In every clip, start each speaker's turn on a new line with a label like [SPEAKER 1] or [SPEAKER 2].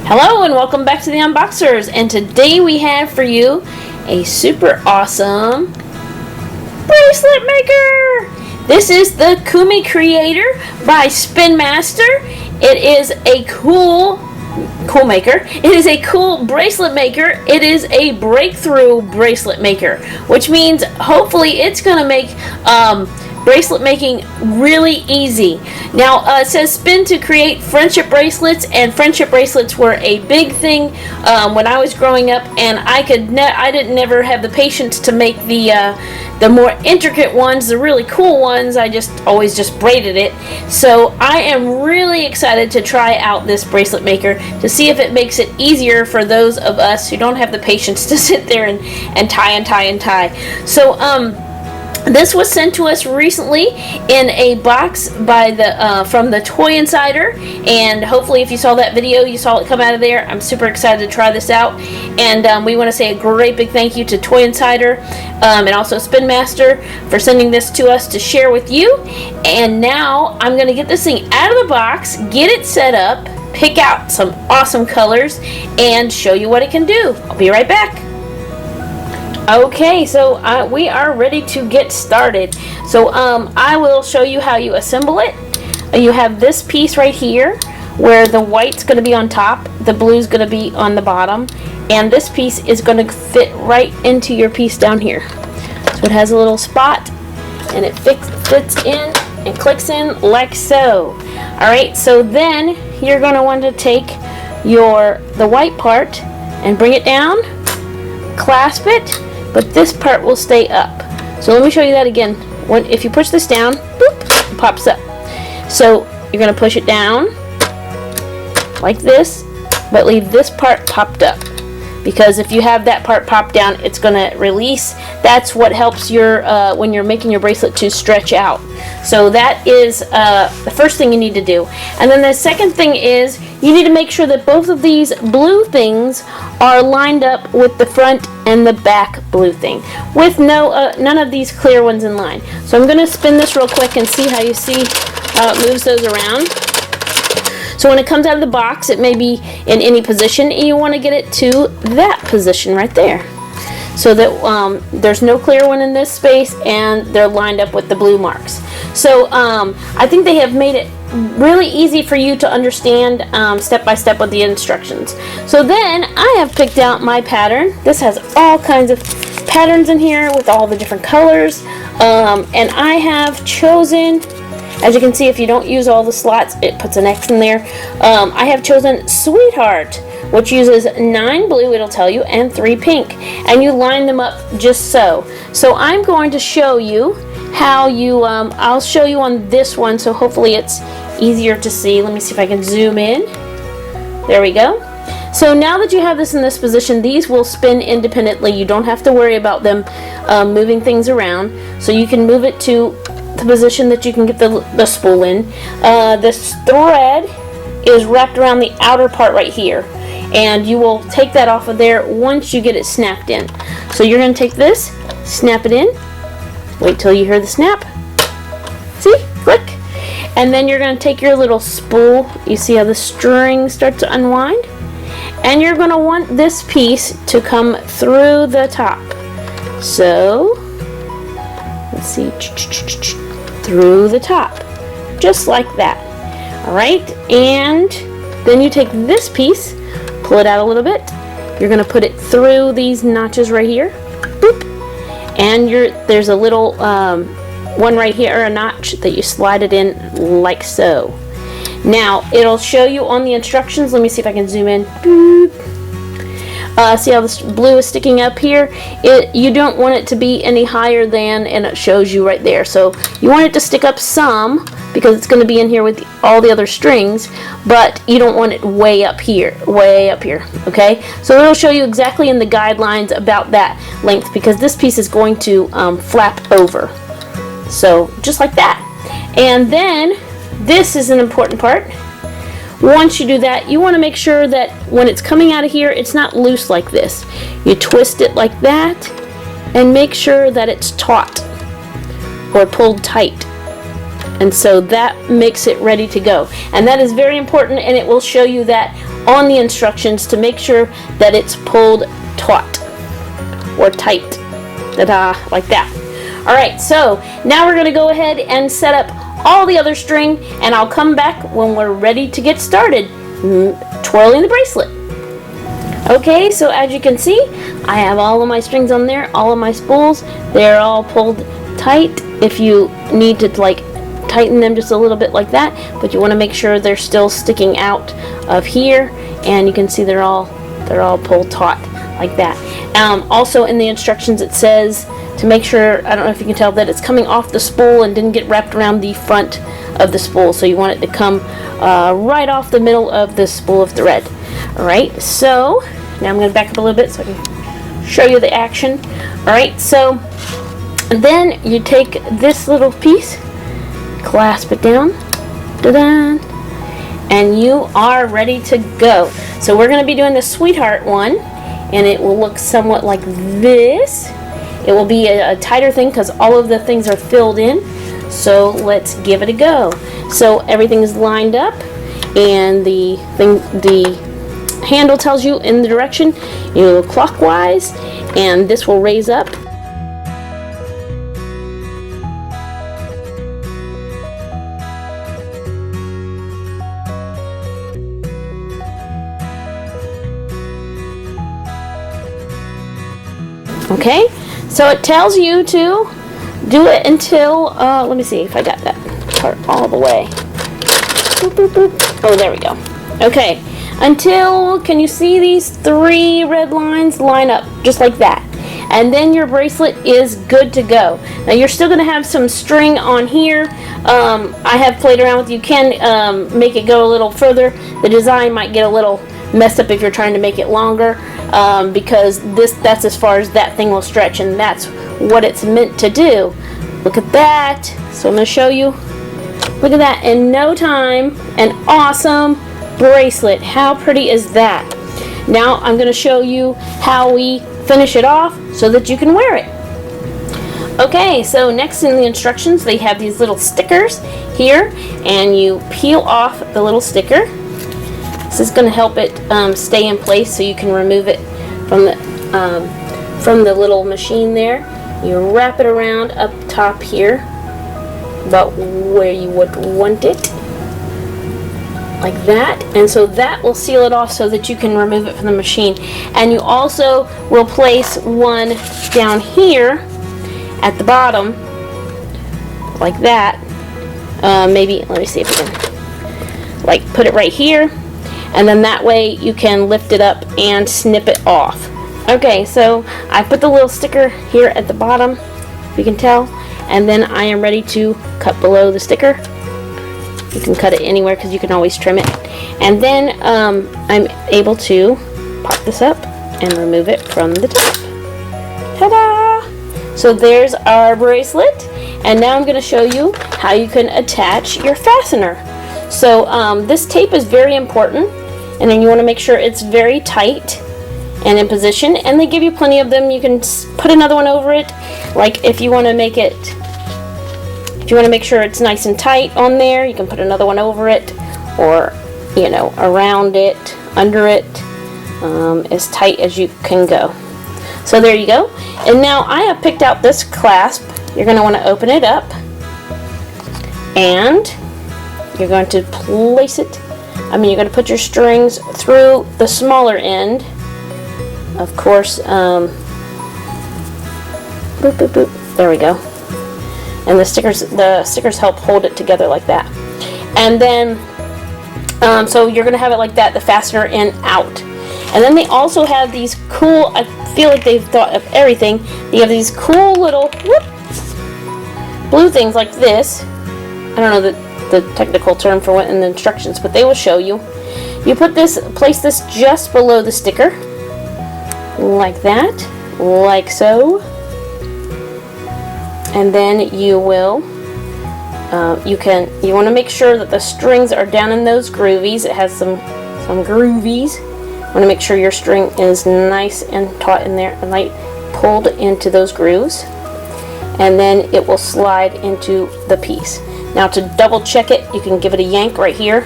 [SPEAKER 1] Hello and welcome back to the Unboxers, and today we have for you a super awesome bracelet maker. This is the Kumi Kreator by Spin Master. It is a cool maker. It is a cool bracelet maker. It is a breakthrough bracelet maker, which means hopefully it's going to make bracelet making really easy. Now it says spin to create friendship bracelets, and friendship bracelets were a big thing when I was growing up, and I didn't never have the patience to make the more intricate ones, the really cool ones. I always just braided it. So I am really excited to try out this bracelet maker to see if it makes it easier for those of us who don't have the patience to sit there and tie. So this was sent to us recently in a box by from the Toy Insider, and hopefully if you saw that video, you saw it come out of there. I'm super excited to try this out, and we want to say a great big thank you to Toy Insider and also Spin Master for sending this to us to share with you. And now I'm going to get this thing out of the box, get it set up, pick out some awesome colors, and show you what it can do. I'll be right back. Okay, so we are ready to get started. So I will show you how you assemble it. You have this piece right here where the white's going to be on top, the blue's going to be on the bottom, and this piece is going to fit right into your piece down here. So it has a little spot, and it fits in and clicks in like so. Alright, so then you're going to want to take the white part and bring it down, clasp it, but this part will stay up. So let me show you that again. If you push this down, boop, it pops up. So you're going to push it down like this, but leave this part popped up, because if you have that part popped down, it's going to release. That's what helps your when you're making your bracelet to stretch out. So that is the first thing you need to do. And then the second thing is you need to make sure that both of these blue things are lined up with the front and the back blue thing, with none of these clear ones in line. So I'm going to spin this real quick and see how it moves those around. So when it comes out of the box, it may be in any position, and you want to get it to that position right there, so that there's no clear one in this space and they're lined up with the blue marks. So I think they have made it really easy for you to understand step by step with the instructions. So then I have picked out my pattern. This has all kinds of patterns in here with all the different colors, and I have chosen, as you can see, if you don't use all the slots, it puts an X in there. I have chosen Sweetheart, which uses 9 blue, it'll tell you, and 3 pink. And you line them up just so. So I'm going to show you how you, I'll show you on this one, so hopefully it's easier to see. Let me see if I can zoom in. There we go. So now that you have this in this position, these will spin independently. You don't have to worry about them moving things around. So you can move it to the position that you can get the spool in. This thread is wrapped around the outer part right here, and you will take that off of there once you get it snapped in. So you're going to take this, snap it in, wait till you hear the snap, see, click, and then you're going to take your little spool, you see how the string starts to unwind, and you're going to want this piece to come through the top. So let's see, through the top, just like that. Alright, and then you take this piece, pull it out a little bit, you're going to put it through these notches right here, boop, and there's a little one right here, a notch that you slide it in like so. Now it'll show you on the instructions, let me see if I can zoom in, boop. See how this blue is sticking up here? You don't want it to be any higher than, and it shows you right there. So you want it to stick up some, because it's going to be in here with all the other strings, but you don't want it way up here, okay? So it'll show you exactly in the guidelines about that length, because this piece is going to flap over. So just like that. And then this is an important part. Once you do that, you want to make sure that when it's coming out of here, it's not loose like this. You twist it like that and make sure that it's taut or pulled tight. And so that makes it ready to go. And that is very important, and it will show you that on the instructions to make sure that it's pulled taut or tight. Ta-da, like that. Alright, so now we're going to go ahead and set up all the other string, and I'll come back when we're ready to get started twirling the bracelet. Okay, so as you can see, I have all of my strings on there, all of my spools. They're all pulled tight. If you need to like tighten them just a little bit like that, but you want to make sure they're still sticking out of here, and you can see they're all pulled taut like that. Also in the instructions it says to make sure, I don't know if you can tell, that it's coming off the spool and didn't get wrapped around the front of the spool, so you want it to come right off the middle of the spool of thread. Alright, so now I'm going to back up a little bit so I can show you the action. Alright, so then you take this little piece, clasp it down, da-da, and you are ready to go. So we're going to be doing the sweetheart one, and it will look somewhat like this. It will be a tighter thing because all of the things are filled in. So let's give it a go. So everything is lined up, and the handle tells you in the direction, you know, clockwise, and this will raise up. Okay, so it tells you to do it until, let me see if I got that part all the way. Boop, boop, boop. Oh, there we go. Okay, until, can you see these 3 red lines line up just like that? And then your bracelet is good to go. Now you're still going to have some string on here. I have played around with, you can make it go a little further. The design might get a little messed up if you're trying to make it longer, because that's as far as that thing will stretch, and that's what it's meant to do. Look at that. So I'm going to show you. Look at that. In no time, an awesome bracelet. How pretty is that? Now I'm going to show you how we finish it off so that you can wear it. Okay, so next in the instructions they have these little stickers here, and you peel off the little sticker. This is going to help it stay in place so you can remove it from the little machine there. You wrap it around up top here about where you would want it, like that, and so that will seal it off so that you can remove it from the machine. And you also will place one down here at the bottom like that. Maybe, let me see if we can like put it right here, and then that way you can lift it up and snip it off. Okay, so I put the little sticker here at the bottom, if you can tell, and then I am ready to cut below the sticker. You can cut it anywhere because you can always trim it. And then I'm able to pop this up and remove it from the top. Ta-da! So there's our bracelet, and now I'm going to show you how you can attach your fastener. So this tape is very important, and then you want to make sure it's very tight and in position, and they give you plenty of them. You can put another one over it, like if you want to make it, if you want to make sure it's nice and tight on there, you can put another one over it, or you know, around it, under it, as tight as you can go. So there you go. And now I have picked out this clasp. You're going to want to open it up, and you're going to place it, you're going to put your strings through the smaller end. Of course, boop, boop, boop. There we go. And the stickers help hold it together like that. And then, so you're going to have it like that, the fastener in out. And then they also have these cool, I feel like they've thought of everything. They have these cool little blue things like this. I don't know the technical term for what in the instructions, but they will show you. You place this just below the sticker, like that, like so. And then you will, you want to make sure that the strings are down in those groovies. It has some groovies. You want to make sure your string is nice and taut in there, and like pulled into those grooves, and then it will slide into the piece. Now to double check it, you can give it a yank right here.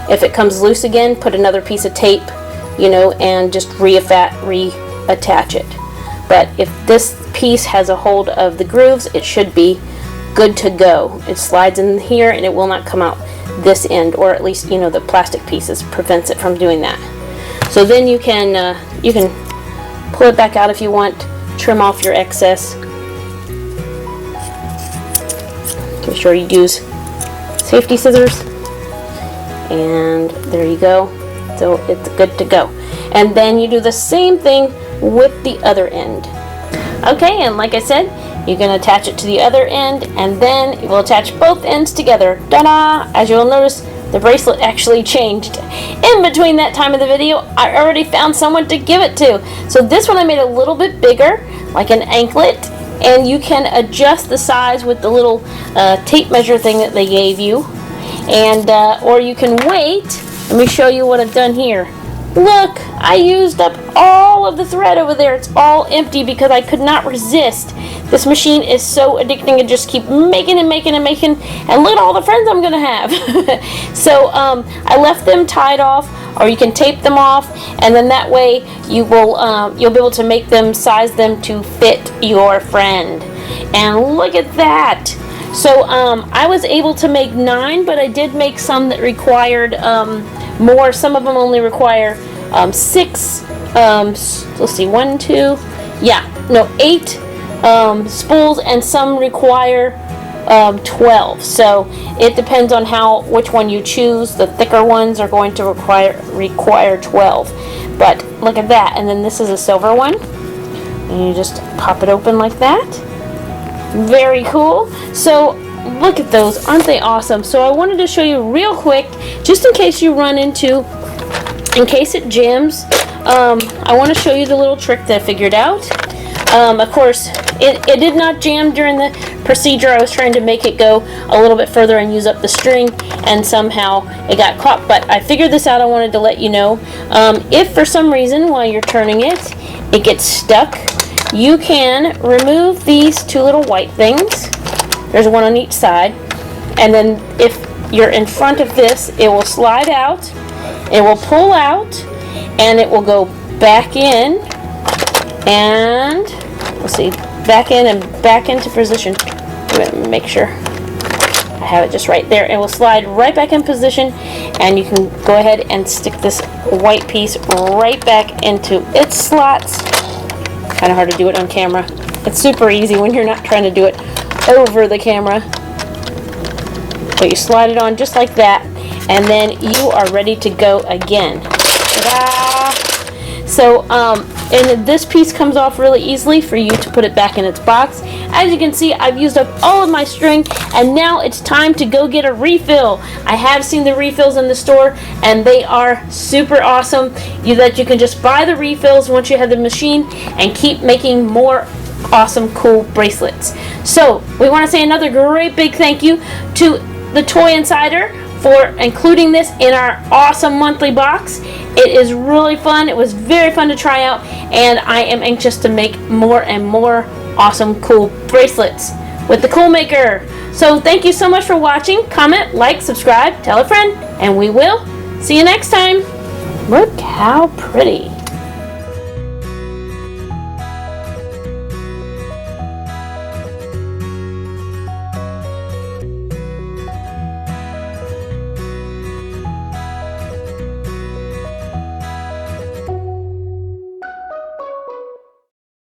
[SPEAKER 1] If it comes loose again, put another piece of tape, you know, and just reattach it. But if this piece has a hold of the grooves, it should be good to go. It slides in here and it will not come out this end, or at least, you know, the plastic pieces prevents it from doing that. So then you can pull it back out if you want, trim off your excess. Make sure you use safety scissors, and there you go. So it's good to go. And then you do the same thing with the other end. Okay, and like I said, you're going to attach it to the other end, and then you will attach both ends together. Ta-da! As you'll notice, the bracelet actually changed. In between that time of the video, I already found someone to give it to. So this one I made a little bit bigger, like an anklet, and you can adjust the size with the little tape measure thing that they gave you. And or you can wait. Let me show you what I've done here. Look, I used up all of the thread over there. It's all empty because I could not resist. This machine is so addicting. I just keep making and making and making. And look at all the friends I'm going to have. So I left them tied off, or you can tape them off. And then that way you will, you'll be able to make them, size them to fit your friend. And look at that. So I was able to make 9, but I did make some that required more. Some of them only require 6. Let's see, 1, 2, yeah, no, 8 spools, and some require 12. So it depends on which one you choose. The thicker ones are going to require 12. But look at that, and then this is a silver one, and you just pop it open like that. Very cool. So look at those, aren't they awesome? So I wanted to show you real quick, just in case you run into, in case it jams, I want to show you the little trick that I figured out. Of course, it did not jam during the procedure. I was trying to make it go a little bit further and use up the string, and somehow it got caught. But I figured this out. I wanted to let you know. If for some reason while you're turning it, it gets stuck, you can remove these 2 little white things. There's one on each side. And then if you're in front of this, it will slide out, it will pull out, and it will go back in, and let's see, back in and back into position. I'm going to make sure I have it just right there. It will slide right back in position, and you can go ahead and stick this white piece right back into its slots. Kind of hard to do it on camera. It's super easy when you're not trying to do it over the camera. But you slide it on just like that, and then you are ready to go again. Ta-da! So, and this piece comes off really easily for you to put it back in its box. As you can see, I've used up all of my string, and now it's time to go get a refill. I have seen the refills in the store, and they are super awesome. You can just buy the refills once you have the machine and keep making more awesome, cool bracelets. So we want to say another great big thank you to the Toy Insider for including this in our awesome monthly box. It is really fun. It was very fun to try out, and I am anxious to make more and more awesome, cool bracelets with the Cool Maker. So thank you so much for watching. Comment, like, subscribe, tell a friend, and we will see you next time. Look how pretty.